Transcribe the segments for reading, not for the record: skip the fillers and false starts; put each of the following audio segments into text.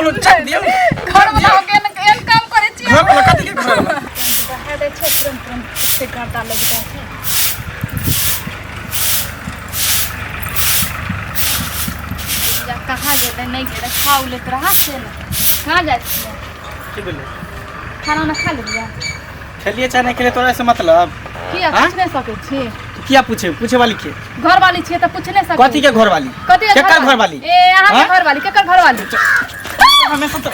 दियो छाप दियो घर बनाओ के एन काम करे छी घर वाला कथि के घर वाला बाहर दे छै तुरंत से काटा लग जाए छै या कहां गेले नहीं गेले खाऊ लेत रहा से ना कहां जाय छी की बोले खाना ना खा लिया खेलिए चाहे नहीं खेले तोरा से मतलब किया पूछ नहीं सके छी किया पूछे वाली के घर वाली छी त पूछ नहीं सके कथि के घर वाली केकर घर वाली ए अहां के घर वाली केकर घर वाली हमेशा तो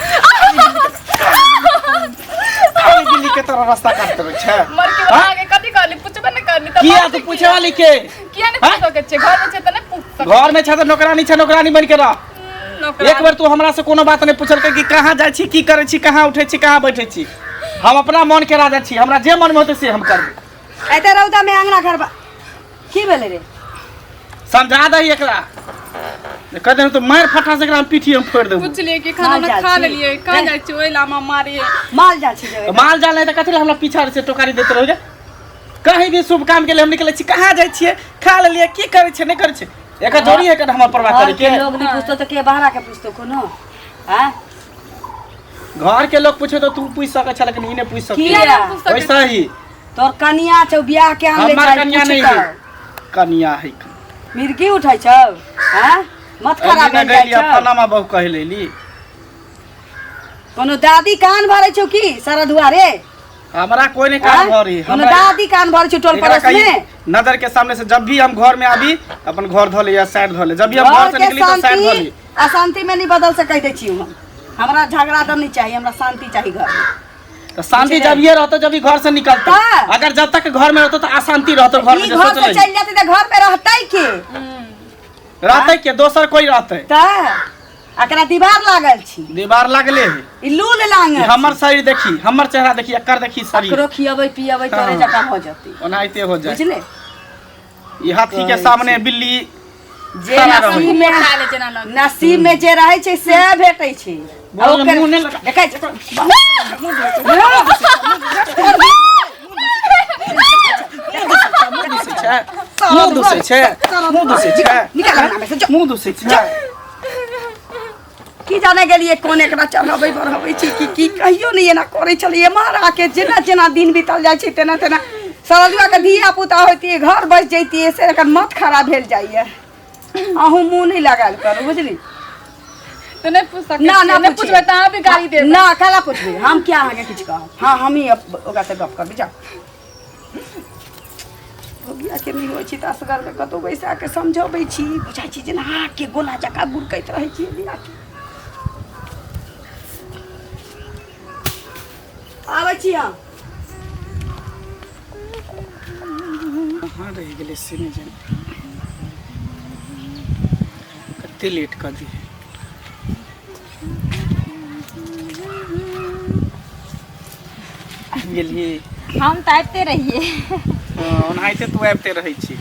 दिल्ली के तरह रास्ता काटते रह छै मर के आगे कथि कहली पूछबे नहीं करनी त किया तू पूछे वाली के किया नहीं पूछ सके छी घर में छै त नहीं पूछ सके घर में छै त नौकरानी बन के रह एक बार तू हमरा से कोनो बात नहीं पूछल कि कहां जाय छी की करे छी कहां उठे छी कहां बैठे छी हम अपना मन के राजा छी हमरा जे मन में होते से हम करब एते रौदा में अंगना घर की भेले रे समझा दही एकरा कहते तो मार फटा से एकरा पीठी हम फोड़ देबो पूछ लिए कि खाना ना खा लेलिए कहां जाय छी ओइ लामा मारी माल जा छी जे माल जाल नहीं त कथि हमरा पीछा से टोकारी देत रहो जे कहीं भी शुभ काम के लिए हम निकले छी कहां जाय छिए खा लेलिए की करे छै नहीं करे छै एका जोड़ी है के हम परवाह करे के लोग नहीं पूछतो त के बाहरा के पूछतो कोनो हां घर के लोग पूछे तो तू पूछ सके छ लेकिन इने पूछ सके किया वैसा ही तोर कनिया छौ बियाह के हम ले हमार कन्या नहीं है कन्या है मिर्गी उठाई छौ हां मत खराब हो जाय छौ अपना बहू कह लेली कोनो दादी कान भरे छौ की सारा दुआरे हमरा कोई नहीं कान भरी कोनो दादी कान भरे छौ टोल पड़ोस में नजर के सामने से जब भी हम घर में आबी अपन घर धो ले या साइड धो ले जब भी हम घर से निकली तो साइड धो ली अशांति में नहीं बदल सकै दै छी हम हमरा झगड़ा तो नहीं चाहिए हमरा शांति चाहिए घर में तो शांति जब ये रहता जब भी घर से निकलता अगर जब तक घर में रहता तो अशांति रहता घर में घर से चल जाते तो घर पे रहतै के रहतै के दोसर कोई रहतै त एकरा दीवार लागल छी दीवार लागले है ई लूल लांगल हमर शरीर देखी हमर चेहरा देखी एकर देखी शरीर करो खियाबै पियाबै तोरे जका हो जती ओनाइते हो जाए बुझले ई हाथी के सामने बिल्ली जे नसीब में जे रहै छै से भेटै छै मुंह ने लगा देखै छै मुंह दुसै छै मुंह दुसै छै की जाने गेलिए कोन एकरा चढ़ाबै बढ़ाबै छी की कहियो नहीं एना करै छलिए मारा के जेना जेना दिन बीतल जाइ छै तेना तेना सरजुआ के धिया पुता होती घर बस जैती से एकर मत खराब भेल जाइए अहू मुंह नहीं लगाल करू बुझली तो नहीं पूछ सकते ना ना पूछबे त अहाँ भी गाली देब ना काला पूछबे हम क्या आगे किछ कहब हां हम ही ओकरा से गप करबे जा बिया के नहीं होय छी त असगर के कतो बैसा के समझबै छी बुझाइ छी जेना हां के गोला जका गुरकैत रहै छी बिया के आबै छी हम कहाँ रह गेले से नहीं जाने कते लेट कर दी गेलिए हम ताइते रहिए ओनाइते तू आबते रहै छी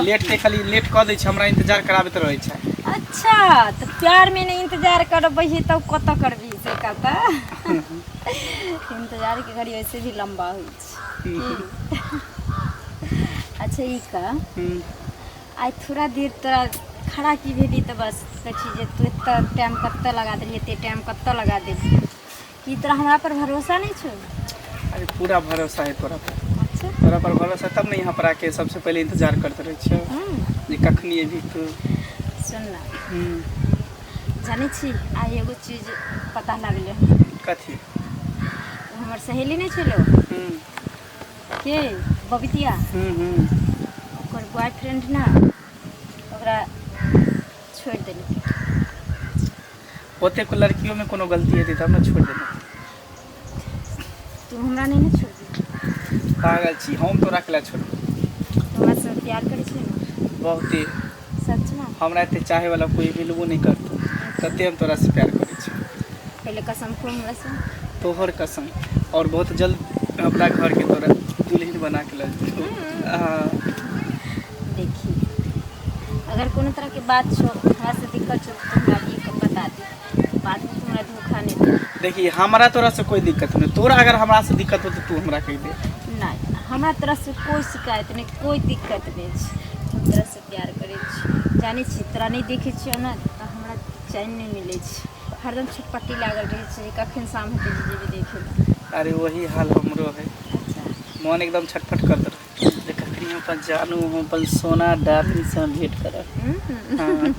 लेट के खाली लेट क दै छै हमरा इंतजार कराबैत रहै छै अच्छा तो प्यार में नहीं इंतजार करबै ही तब कत करबी से कहता इंतजार के घड़ी वैसे भी लंबा होई छै अच्छा ई का आई थोड़ा देर तोरा खड़ा की भेली तो बस कछि जे तू इतना टाइम कत्ता लगा देली ते टाइम कत्ता लगा देली की तोरा हमरा पर भरोसा नहीं छो अरे पूरा भरोसा है तोरा पर अच्छा तोरा पर भरोसा तब नहीं यहाँ पर आके सबसे पहले इंतजार करते रहे छियो जे कखनी अभी तू सुन ना जाने छी आई एगो चीज पता लगले कथी हमर सहेली नहीं छलो के बबितिया ओकर बॉयफ्रेंड ना ओकरा छोड़ देली ओते को लड़कियों में कोनो गलती है तब ना छोड़ देना तू हमरा नहीं छोड़ दी पागल छी हम तोरा केला छोड़ हमरा से प्यार करे छी बहुते सच में हमरा एते चाहे वाला कोई मिलबो नहीं करतो तते हम तोरा से प्यार करे छी पहले कसम खो हमरा से तोहर कसम और बहुत जल्द अपना घर के तोरा दुल्हन बना के ला देखी अगर कोनो तरह के बात छो हमरा से दिक्कत छो तो हमरा भी बता दे बात में हमरा धोखा नहीं दे देखिए हमरा तोरा से कोई दिक्कत नहीं तोरा अगर हमरा से दिक्कत हो तो तू हमरा कह दे नहीं हमरा तरफ से कोई शिकायत नहीं कोई दिक्कत नहीं हम तरह से प्यार करे छी जाने छी तोरा नहीं देखे छी ना तो हमरा चैन नहीं मिले छी हरदम छटपट्टी लागल रहे छै कखन शाम हेतै जे जेबै देखे ला। अरे वही हाल हमरो है, अच्छा मन एकदम छटपट कर दे जे कखनी अपन जानू हम अपन सोना डार्लिंग से भेंट करब। हाँ।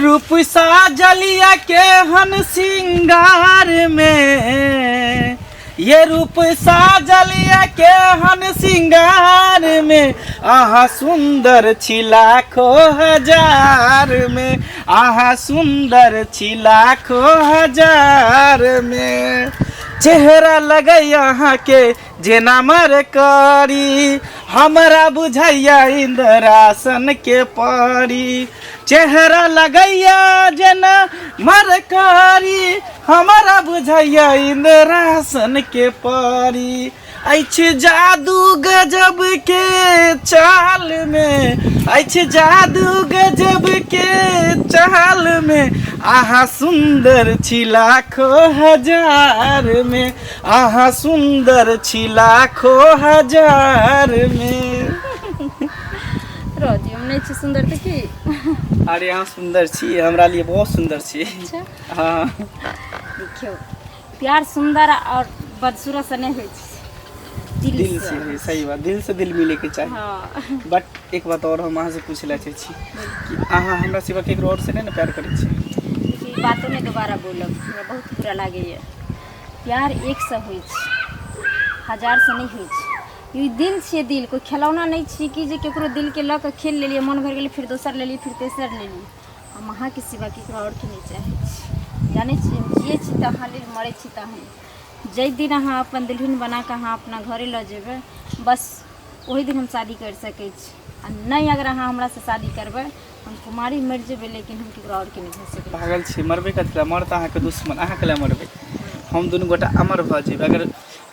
रूप साजलिया के हन सिंगार में, ये रूप साजलिया के हन सिंगार में, आहा सुंदर छी लाखों हजार में, आहा सुंदर छी लाखों हजार में। चेहरा लगे यहाँ के जेना मर करी, हमरा बुझैया इंद्रासन के परी। चेहरा लगैया जेना मर करी, हमरा बुझैया इंद्रासन के परी। अछि जादू गजब के चाल में, अछि जादू गजब के चाल में, आहा सुंदर छी लाखों हजार में, आहा सुंदर छी लाखों हजार में। रोजी हम नहीं छी सुंदर त की। अरे यहाँ सुंदर छी, हमरा लिए बहुत सुंदर छी। अच्छा हाँ देखियो प्यार सुंदर और बदसूरत से नहीं होइ छै, दिल से है, सही बात, दिल से दिल मिले के चाहिए। हाँ बट एक बात और हम अहाँ से पूछला चाहे छी कि अहाँ हमरा सिवा केकरो और से नहीं ना प्यार करै छी? ई बातो नहीं दोबारा बोलब, हमरा बहुत बुरा लागैए। प्यार एक से होइ छै, हजार से नहीं होइ छै। ई दिल छियै, दिल कोई खिलौना नहीं छी कि जे केकरो दिल के लऽ के खेल लेलिए, मन भर गेलै फिर दोसर लेलिए फिर तेसर लेलिए। हम अहाँ के सिवा केकरो और के नहीं चाहै छी। जानै छी हम जियै छी तऽ अहाँ लेल, मरै छी तऽ हम। जै दिन अहाँ अपन दुल्हन बना कऽ अहाँ अपना घरे लऽ जेबै, बस वही दिन हम शादी कर सकै छी। आ नहीं अगर अहाँ हमरा से शादी करबै, हम कुमारी मरि जेबै, लेकिन हम केकरो और के नहीं भऽ सकै। पागल छी, मरबे कथी लए? मरत अहाँके दुश्मन, अहाँ के लए मरबै? हम दुनू गोटा अमर भऽ जेबै। अगर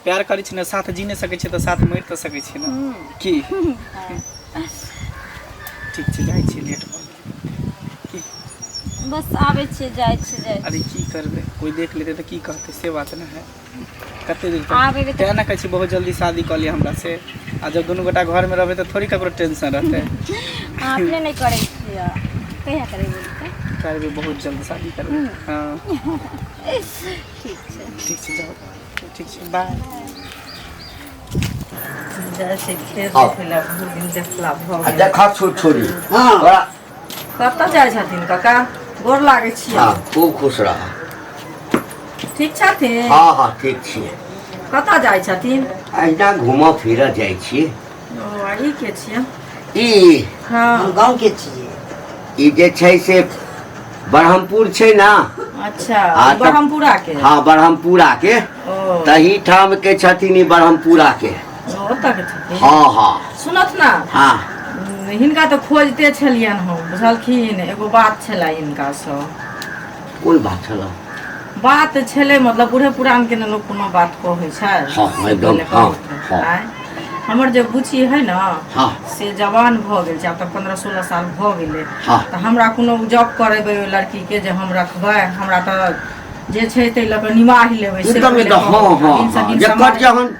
प्यार करै छी ना, साथ जी नहीं सकै छी तऽ साथ मरि तऽ सकै छी ना की? ठीक छै, जाइ छी, लेट भऽ गेलै। बस आबै छियै, जाइ छियै, जाइ अरे की करबै, कोई देख लेते तऽ की कहते, से बात ना है। कते देर आबे तक तऽ- क्या ना कहै छी बहुत जल्दी शादी कऽ लिया हमरा से, आ जब दुनू गोटा घर में रहबै तऽ थोड़ी ककरो टेंशन रहतै। अहाँ अपने नहीं करै छियै, कहिया करबै बोलते? करबै बहुत जल्द शादी करबै। हाँ ठीक छै। ठीक छै, जाओ, ठीक छै, बाय। जैसे खेत आओ। देखला भूल दिन देखला भऽ आ गेल। देखा छोट छोरी हाँ। बड़ा कतऽ जाइ छथिन काका? गोर लागै छियै। हाँ खूब खुश रह। ठीक छथिन? हाँ हाँ ठीक छियै। कतऽ जाइ छथिन? अहिना घूमऽ फिरऽ जाइ छियै। ओ आ ई के छियै? ई हाँ गाँव के छियै। ई जे छै से ब्रह्मपुर छै ना। अच्छा, हाँ, तऽ- ब्रह्मपुरा के? हाँ ब्रह्मपुरा के, ओ तही ठाम के छथिन ई ब्रह्मपुरा के। ओतऽ के छथिन? हाँ हाँ सुनत ना, हाँ हिनका तऽ खोजते छलियनि हम, बुझलखिन? एगो बात छलै हिनका सँ। कोन बात छल? बात छलै, मतलब बूढ़े पुरान के ने लोग कोनो बात कहै छै। हाँ, से एकदम, पहिले हाँ, कहैत हाँ। रहै। आँय? हमर जे बुची है ना, हाँ से जवान भऽ गेल छै, आब तऽ 15-16 साल भऽ गेलै। हाँ तऽ हमरा कोनो जॉब करेबै ओहि लड़कीके जे हम रखबै, हमरा तऽ जे छै ताहि लऽ कऽ निमाहि लेबै से एकदम पहिले एकदम, हाँ कहबै। हाँ दिनसँ हाँ दिन जकर समाज- जहन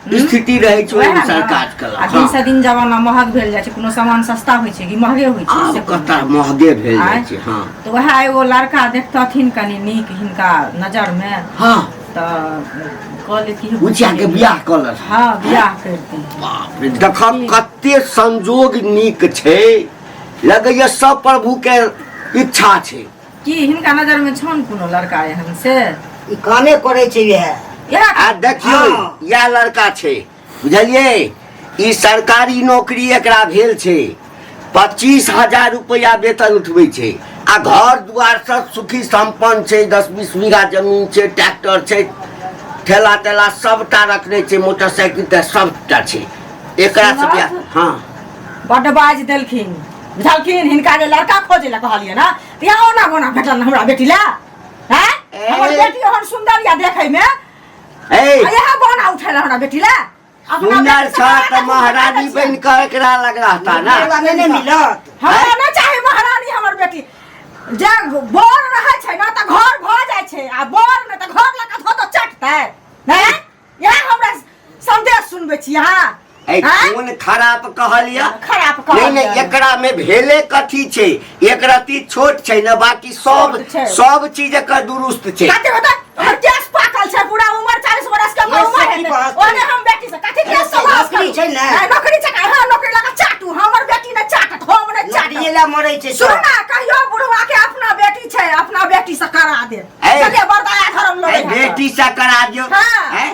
स्थिति रहै छै ओहि वएह अनुसार ने। काज आ केलक। दिन से हाँ दिन जमाना महग भेल जाइ छै, कोनो सामान सस्ता होइ छै कि महगे होइ छै आब से कतऽ महगे भेल जाइ आँय? छै। हाँ तऽ वएह एगो लड़का देखतथिन कनि नीक हिनका नजरमे, हाँ तऽ कहले कि बुचिया के बियाह कलर। हाँ बियाह करती। बाप रे, देखा कते संजोग नीक छै, लगैया सब प्रभु के इच्छा छै। की हिनका नजरमे छन कोनो लड़का एहन से? ई काने करै छै इएह। आ देखियो हाँ। यह लड़का छै, बुझलियै? ई सरकारी नौकरी एकरा भेल छै, 25,000 रुपया वेतन उठबै छै, आ घर दुआर सब सुखी संपन्न छै, 10-20 बीघा जमीन छै, ट्रैक्टर छै, ठेला तेला सबटा रखने छै, मोटरसाइकिल तऽ सबटा छै एकरा से बियाह। हाँ बड्ड बाजि देलखिन, बुझलखिन? हिनका जे लड़का खोजे लए कहलियै ना, तऽ यहाँ ओना गोना भेटल हमरा बेटी लए। हैं? हमर बेटी ओहन सुन्दर या देखै में, ए यहाँ बना उठेल हमरा बेटी लए। अपना सुंदर बेटी से छा बना तऽ के महारानी उठेल बन कर एकरा लग रहता ना। नहीं मिलत। हमरा नहि चाही महारानी हमर बेटी। जे बर रहै छै ना तऽ घर भऽ जाइ छै, आ बर ने तऽ घर लऽ कऽ धो चटतै। हैं? यहाँ हमरा संदेश सुनबै छी अहाँ? ए हैं? कौन खराब कहलिया खराब नहीं नहीं कहलिया। एकरा में भेले कथी छै एक रति छोट छै न बाकी सब छोट छै। सब चीज एकर दुरुस्त छै काते होता हमर केस पाकल छै पूरा उम्र 40 बरस के ये उम्र सही है बात ओने हम बेटी से काते केस सब नौकरी छै ने? नौकरी छै हां नौकरी लगा चाटू हमर बेटी ने चाटत हम ने चाटत नौकरीला मरै छै सुन ना कहियो बुढ़वा के अपना बेटी छै अपना बेटी से करा दे ऐ। सके बरदाया धरम ए, लोग बेटी से करा दियो हाँ। हैं?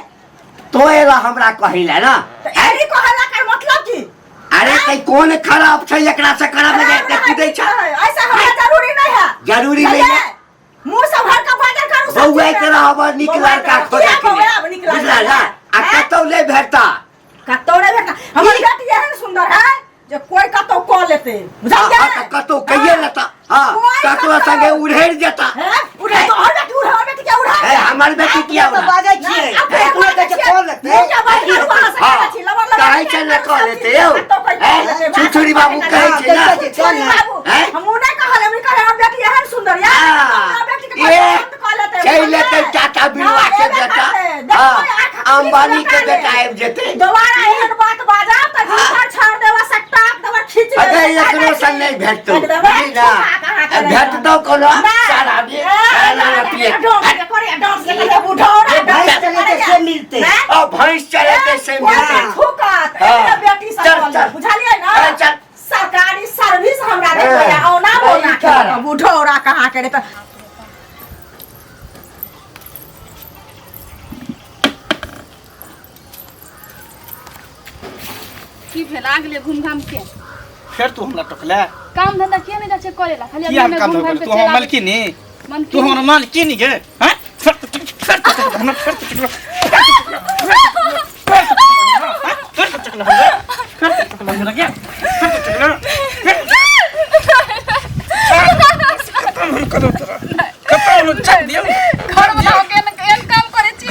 तो एला हमरा कहिला ना एरी कहला कर मतलब की अरे कई कौन खराब छै एकरा से करा में जाके कूदै छै ऐसा हमरा जरूरी नहीं है जरूरी नहीं है मुंह से भर का बाजार करू बौआ के रहब निक लड़का खोजे के निकला बुझला ना आ कतौ ले भेटता कतौ रे बेटा हमर बेटी एहन सुंदर है जे कोई कतौ क लेते बुझलिए कतौ कहिए लेता हां कतौ संगे उड़ेर जेता हैं उड़े तो और बेटी उड़ा बेटी क्या उड़ा ए हमर बेटी किया तो उड़ा बाजै छियै अपने के जे कॉल लेते क्या बात करू वहां से हाँ, कहै छी लबर लबर कहै छै ने कह लेते यौ छुछुरी बाबू कहै छै ना छुछुरी बाबू हैं? हम उन्हें कहले हम कहे हम बेटी एहन सुंदर या हमरा बेटी के ये पसंद क लेते छै लेते टाटा बिरला के बेटा हां अंबानी के बेटा आबि जेते दोबारा एहन बात बाजा त घर छोड़ देबा सट्टा देबा खींच अगर एकरो संग नहीं भेटतो बुझली ना भेटतो कोनो सारा भी सारा रतिए से मिलते और भैंस चलेते से मिलते चल। बुझलिए ना अरे चल। सरकारी सर्विस हमरा देखे औना बोला बुढ़ौरा कहाँ करे तो की भेल आ गेलै घूम घाम के फिर तू हमरा टोकले काम धंधा किया नहीं जाचे करेला खाली किया हम अपने काम घूम घाम कर के तू हम चला मलकिनी मन तू हमरा मालकिनी गे हैं घर में होके एन काम करे छी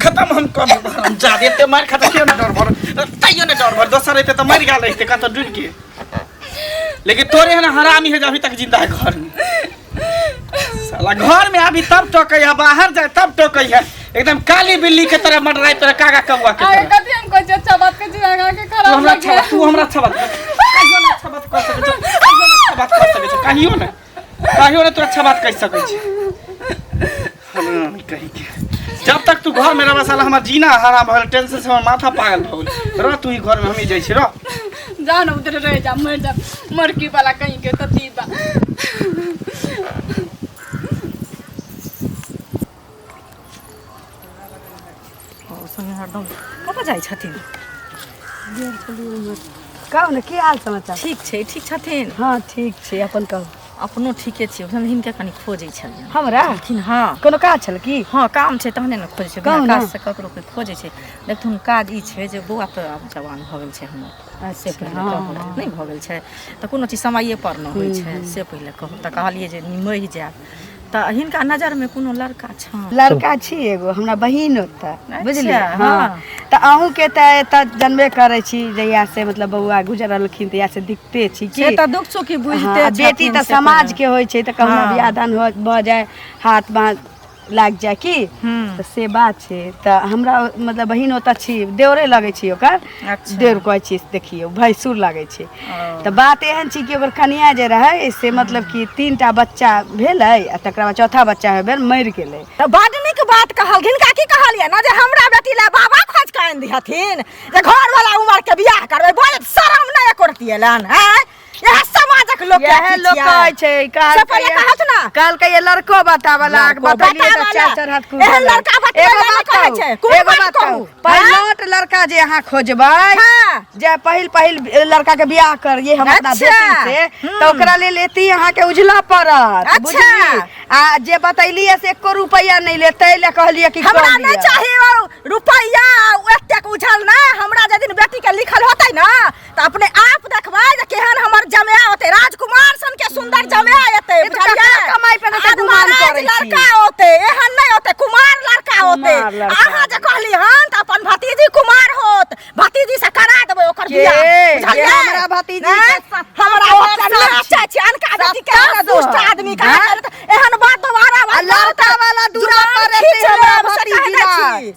खत्म हम कर जा देते मार खत्म क्यों ना डर भर तैयो ना डर भर दोसर रहते तो मर गेल रहते का तो डूब के लेकिन तोरे है ना हरामी है जो अभी तक जिंदा है घर में साला घर में अभी तब टोकै है बाहर जाए तब टोकै है एकदम काली बिल्ली के तरह मंडराई तरह कागा कौवा के अरे तरह कथि हम कोई अच्छा बात के जिगा के खराब लगे तू हमरा अच्छा बात कहियो ना अच्छा बात कर सकै छ कहियो ना अच्छा बात कर सकै छ कहियो ना तू अच्छा बात कह सकै छ हरामी कहि के जब तक तू घर में रह साला हमर जीना हराम भल टेंशन से हमर माथा पागल भ गेल रह तू ही घर में हम ही जाई छी रह जा ना उधर रह जा मर जा मरकी वाला कहीं के तो दीबा संगे हरदम कतऽ जाइ छथिन कहू ने की हाल समाचार ठीक छै ठीक छथिन हाँ ठीक छै अपन कहू अपनो ठीके छै हम हिनके कनि खोजै छलियनि हमरा लेकिन हाँ कोनो काज छल की हाँ काम छै तहने ने खोजै छै कहू बिना ने। काज से ककरो कोइ खोजै छै देखथुन काज ई छै जे बौआ तऽ आब जवान भऽ गेल छै हमर से पहिले कहू नहि भऽ गेल छै तऽ कोनो चीज समये पर न होइ छै से पहिले कहू तऽ कहलियै जे निमहि जायब तऽ हिनका नजरमे कोनो लड़का छनि लड़का छी एगो हमरा बहिन ओतऽ बुझलियै अच्छा, हाँ हाँ। तऽ अहूँ के तऽ एतऽ जनबे करै छी जहिया से मतलब बौआ गुजरलखिन तहिया से दिखते छी से की तऽ दुख सुखी बुझते हाँ, बेटी छथिन तऽ से समाज पहिले। के होइ छै तऽ कहूँ हाँ। बियाह दान भऽ जाए हाथ बाँध लाग जाए की हम्म। तऽ से बात छै तऽ हमरा मतलब बहिन ओतऽ छी देवरे लगै छी ओकर अच्छा। देवर कहै छी देखियौ भैंसुर लागै छै तऽ बात एहन छी कि ओकर कनिया जे रहै से मतलब कि 3टा बच्चा भेलै आ तकरा बाद चौथा बच्चा भेल मरि गेलै तऽ बड नीक बात कहल हिनका की कहलियै ना जे हमरा बेटी ले बाबा खोज के आनि दिहथिन जे घर वाला उमर के बियाह करबै बोले शरम नहीं एको रति एलन हैं यह समाजक लोग यह लोग कहै छै से पहिले कहत ना कहल के ये लड़को बतावला बतलिए तो चार चार हाथ कूद एहन लड़का बतबै नहीं कहै छै एगो बात कहू पहिलौट लड़का जे अहाँ खोजबै हाँ। जे पहिल लड़का के बियाह करिए हम अपना अच्छा। बेटी से तो ओकरा ले लेती अहाँ के उजला पड़त अच्छा। बुझली आ जे बतैली से 1 रुपया नहीं लेते ले कहलिए कि हमरा कर नहीं लिअ। चाहिए रुपया एतेक उछल ना हमरा जे दिन बेटी के लिखल होतै ना तऽ अपने आप देखबै जे केहन हमर जमाया होतै राजकुमार सन के सुंदर जमाया एतै ए तऽ ककरा कमाई पे तऽ गुमान करै छी। लड़का होतै एहन नहीं होतै कुमार लड़का होतै कुमार लड़का। अहाँ जे कहली हन तऽ अपन भतीजी कुमार होत भतीजी से करा देबै ओकर के? बियाह जे बुझलियै? हमरा भतीजी नहीं? के सत्तर हमरा दोस्त ओकर छी। अच्छा छी अनका बेटी के सत्तर दुष्ट दोस्त। आदमी का हाँ? एहन बात दोबारा आ लड़का वाला दूरा पर रहते हमरा बेटी गिरा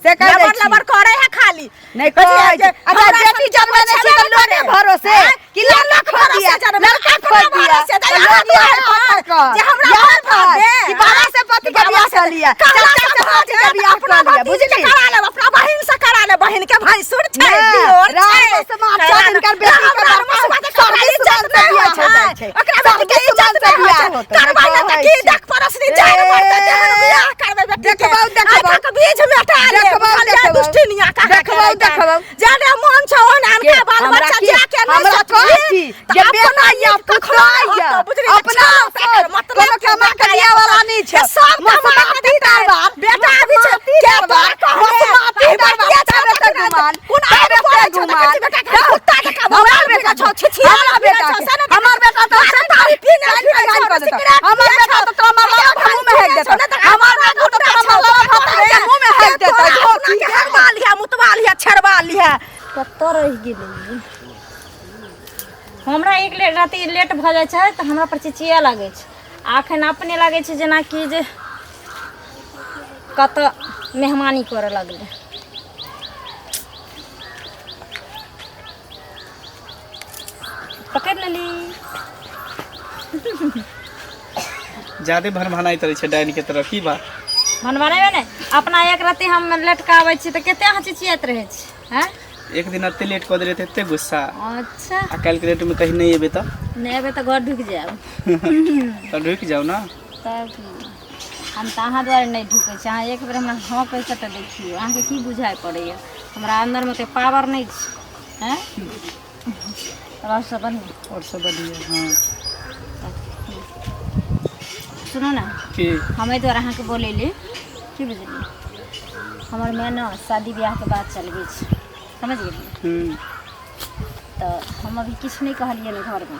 से कह दे लबर करे है खाली नहीं कोई अच्छा बेटी जन्म ने से लोने भरोसे कि लड़का खो दिया लड़का खो दिया तो लोनिया है पता का जे हमरा घर दे कि बाबा से पति का ब्याह कर लिया चाचा से पति का ब्याह कर लिया बुझली करा ले अपना बहिन से करा ले बहिन के भाई सुर छै राम से मार चादन कर बेटी का सरकारी इज्जत नहीं हो छै ओकरा बेटी के इज्जत से ब्याह होता करबा ले त की देख परसनी जान मरते तेहन ब्याह करबे बेटी देखबौ के बीच में हटा ले देखबौ दुष्टिनिया का देखबौ जाने मन छ ओन अनका बाल बच्चा जाके हमरा कहती जे बेटा या पुतरा या अपना मतलब के मां करिया वाला नहीं छै सब माटी दरबार बेटा भी छै के माटी दरबार बेटा गुमान कोन आबे पड़े गुमान कुत्ता के हमरा बेटा छ छी हमरा बेटा हमर बेटा तो तारी पी नहीं कर देता हमर बेटा तो तोरा मामा के मुंह में हेक देता हमर बेटा तो तोरा मामा के मुंह में हेक देता के हरवा लिया मुतवा लिया छरवा लिया कतऽ रहि गेलै हमरा एक राति लेट भऽ जाइ छै तऽ हमरा पर चिचिया लागै छै आ एखन अपने लागै छै जेना कि जे कतऽ मेहमानी करऽ लगलै पकड़ लेली ज्यादे भनभनाई तरै छै डाइन के तरफ की बात मनवाने ने अपना एक राति हम लेट के आबै छी तऽ कते अहाँ चिचियात रहै छी हैं एक दिन एते लेट कऽ देले तऽ एते गुस्सा अच्छा आ काल्हि के डेट में कहीं नहीं एबे तऽ नहि एबै तऽ घर ढुकि जायब तऽ ढुकि जाओ ना तब हम तऽ अहाँ दुआरे नहीं ढुकै छी अहाँ एक बेर हमरा हाँ कहि कऽ तऽ देखियौ अहाँके की बुझाइ पड़ैया हमरा अंदर में तऽ पावर नहीं छै हैं और सब बढ़िया और सब बढ़िया हाँ सुनो ना की हम एहि दुआरे अहाँके बोलेली की बुझलियै हमर में ना शादी ब्याह के बात चल गई छै समझ गेलियै तऽ हम अभी किछु नहीं कहलियै ने घर में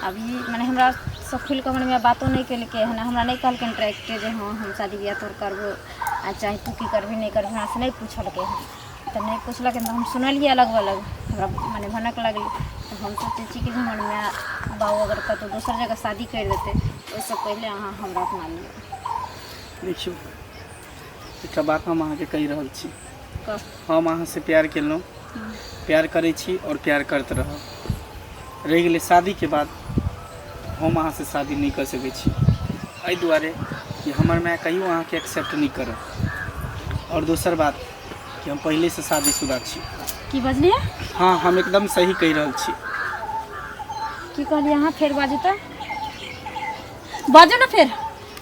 अभी माने हमरा सब खुल के हमर में बातो नहीं केलकै हन हमरा नहीं कहलकै डायरेक्ट जे हाँ हम शादी ब्याह तोर करबो आ चाहे तू की करबी नहीं करबी हमरा से नहीं पूछलकै तऽ नहीं पूछलकै तऽ हम सुनलियै अलग अलग हमरा माने भनक लगलै तऽ हम सोचै छी कि हमर माय बाबू अगर कतौ दोसर जगह शादी कर देतै ओहिसँ पहिले अहाँ हमरा अपना लिअ देखियो एकटा बात हम अहाँके कहि रहल छी कह हम अहाँ से प्यार केलहुँ प्यार करै छी और प्यार करते रहब रहि गेलै शादी के बाद हम अहाँ से शादी नहीं कर सकै छी एहि दुआरे कि हमर माय कहियो अहाँके एक्सेप्ट नहीं करत और दोसर बात कि हम पहले से शादीशुदा छी की बजलियै हाँ हम एकदम सही कहि रहल छी की कहलियै अहाँ फेर बाजू तऽ बाजू ना फेर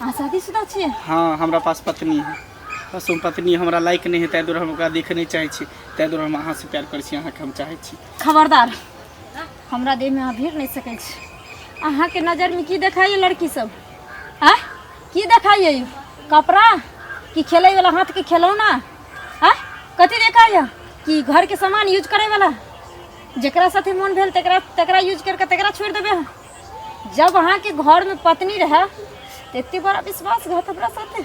अहाँ शादीशुदा छियै हाँ हमरा पास पत्नी है बस हम पत्नी हमरा लायक नहीं है ताहि दुआरे हम ओकरा देखे नहीं चाहै छी ताहि दुआरे हम अहाँ से प्यार करै छी अहाँके हम चाहै छी खबरदार हमरा देह में अहाँ भीड़ नहीं सकै छी अहाँके नजर में की देखाइए लड़की सब आ की देखाइए यौ कपड़ा कि खेलै वाला हाथ के खिलौना आ कथी देखाइए कि घर के सामान यूज करे वाला जेकरा साथे मन भेल तकरा यूज करके तकरा छोड़ देबे जब अहाँ के घर में पत्नी रहे तो एते बड़ा विश्वासघात हमरा साथे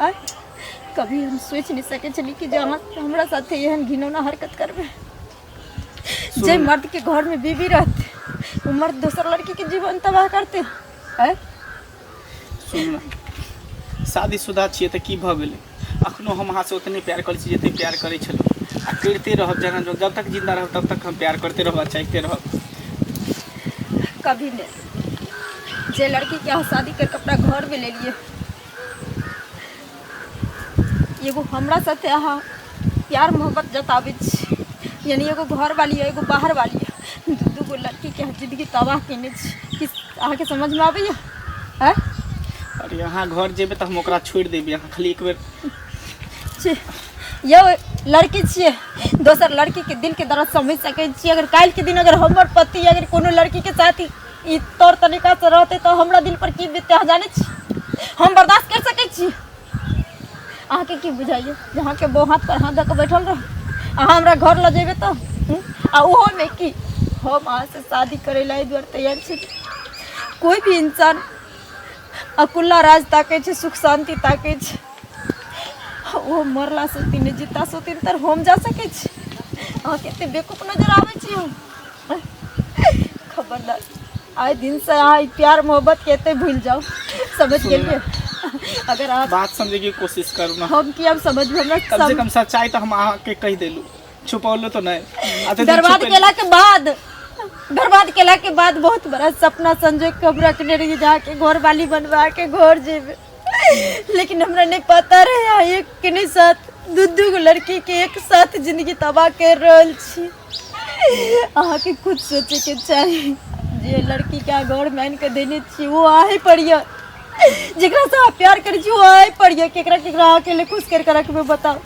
आ कभी हम सोच नहीं सके छली कि जहाँ हमरा साथे एहन घिनौना हरकत करबे जे मर्द के घर में बीवी रहते वो मर्द दूसर लड़की के जीवन तबाह करते हैं सुन ना शादीशुदा छियै तऽ की भऽ गेलै अखनो हम अहाँ से उतने प्यार करै छी जते प्यार करै छलहुँ आ करते रहब जब तक जिंदा रहब तब तक हम प्यार करते रहब चाहते रहब कभी नहीं जे लड़की के अहाँ शादी करके अपना घर में ले लिए एगो हमरा साथे अहाँ प्यार मोहब्बत जताबै छी यानी एगो घर वाली है एगो बाहर वाली है दू गो लड़की के जिंदगी तबाह केने छी कि अहाँके समझ में आबैया है अरे अहाँ घर जेबै तऽ हम ओकरा छोड़ि देबै अहाँ खाली एक बेर यौ लड़की छियै दोसर लड़की के दिल के दर्द समझ सकै छी अगर काल्हि के दिन अगर हमर पति अगर कोनो लड़की के साथ ई तौर तरीका से रहते तो हमरा दिल पर की बीतते अहाँ जानै छी हम बर्दाश्त कर सकै छी अहाँके की बुझाइए जहाँ के बो हाथ पर हाथ दऽ कऽ बैठल रह अहाँ हमरा घर लऽ जेबै तऽ आ ओहोमे कि हम अहाँ से शादी करै ला एहि दुआरे तैयार छी कोई भी इंसान अकुल्ला राज ताकै छै सुख शांति ताकै छै वो मरला सोती ने जीता सोती तर हम जा सकै छी अहाँ कते बेवकूफ नजर आबै छी हम खबरदार आइ दिन से अहाँ प्यार मोहब्बत के एते भूल जाओ समझ गेलिए अगर आप बात समझे की कोशिश करू ना। हम की अब समझ में कम से कम सच्चाई तो हम आके कह देलू, छुपौलो तो नहीं। आते दिन बर्बाद छुपे- केला के बाद बहुत बड़ा सपना संजो कब रखने रही जाके घर वाली बनवा के घर जेबे, लेकिन हमरा नहीं पता रहे एक के नहीं साथ दू लड़की के एक साथ जिंदगी तबाह कर रहल छी। अहाँ के खुद सोचे के चाहिए जे लड़की के घर मान के देने छी वो आहे पड़िया, जेकरा से आप प्यार करे छी वो आहे पड़िया, केकरा केकरा अकेले खुश करके रखबे बताओ।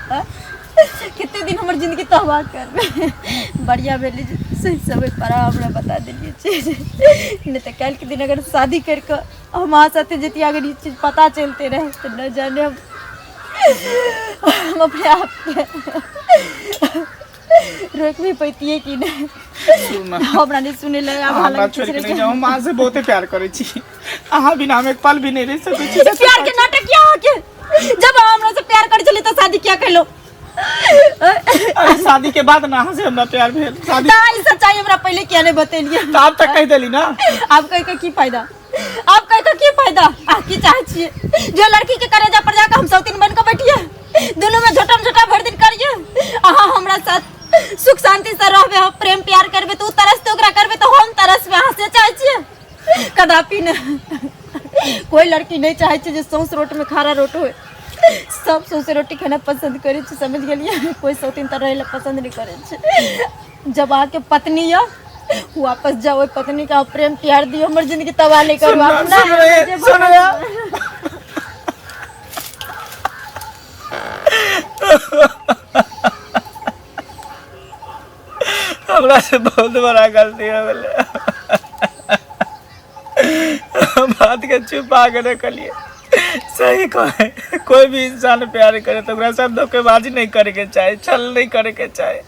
हाँ? कितने दिन हमारी जिंदगी तबाह कर बढ़िया भेली सही समय पर हमरा बता दिलिए चीज, नहीं तो कल के दिन अगर शादी करके हम साथे जती अगर ये चीज पता चलते रहे तो न जाने हम अपने आप के रोक भी पैती है कि नहीं। सुना हमरा नहीं सुने लगा हमरा छोड़ के नहीं जाऊं, मां से बहुते प्यार करे छी। अहाँ बिना हम एक पल भी नहीं रह सकै छी। प्यार के नाटक क्या आके जब हमरा से प्यार कर चले तो शादी क्या कहलो। अरे शादी के बाद ना अहाँ से हमरा प्यार भेल, शादी ताई सच्चाई हमरा पहले क्या नहीं बतेलिए। तो आप तक कह देली ना। आप कह के की फायदा, आप कह के की फायदा। आप की चाहे छिए जो लड़की के करेजा पर जाकर हम सौतीन बन के बैठिए दोनों में झोटा भर दिन करिए। अहाँ हमरा साथ सुख शांति से रहबे, हम प्रेम प्यार करबे तो तरस तो ओकरा करबे तो हम तरस में। अहाँ से चाहे छिए कदापि नहीं। कोई लड़की नहीं चाहे छे जे सौंस रोट में खारा रोट होए, सब सौंसे रोटी खाना पसंद करे छे, समझ गेलिए। कोई सौतीन तरह रहे पसंद नहीं करे छे। जब आके पत्नी या वापस जाओ पत्नी का प्रेम प्यार दियो, हमर जिंदगी तबाह नहीं करो। सुन रहे हमरा से बहुत बड़ा गलती हो गेलै, बात के छुपा के रखलिए। सही कहे कोई भी इंसान प्यार करे तो ओकरा साथ धोखेबाजी नहीं करे के चाहे, छल नहीं करे के चाहे।